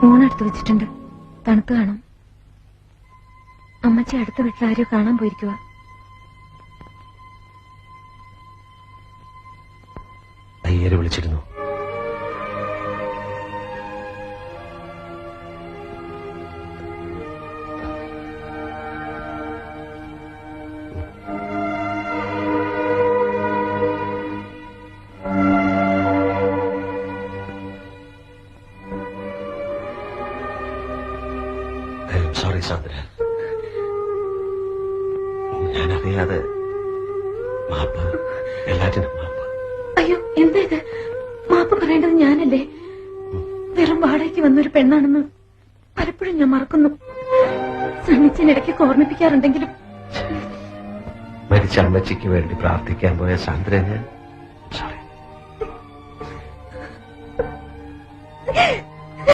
ഊണെടുത്ത് വെച്ചിട്ടുണ്ട്, തണുത്ത് കാണും. അമ്മച്ചി അടുത്ത വീട്ടിലാരോ കാണാൻ പോയിരിക്കുക. അയ്യരെ വിളിച്ചിരുന്നു. സോറി സാന്ദ്ര, ഞാനറിയാതെ. മാപ്പ്, എല്ലാറ്റിനും മാപ്പ്. അയ്യോ, എന്താ ഇത്? മാപ്പ് പറയേണ്ടത് ഞാനല്ലേ? വെറും വാടകയ്ക്ക് വന്നൊരു പെണ്ണാണെന്ന് പലപ്പോഴും ഞാൻ മറക്കുന്നു. സണ്ണിച്ചിനിടയ്ക്ക് ഓർമ്മിപ്പിക്കാറുണ്ടെങ്കിലും. മരിച്ച അമ്മച്ചിക്ക് വേണ്ടി പ്രാർത്ഥിക്കാൻ പോയ സാന്ദ്ര ഞാൻ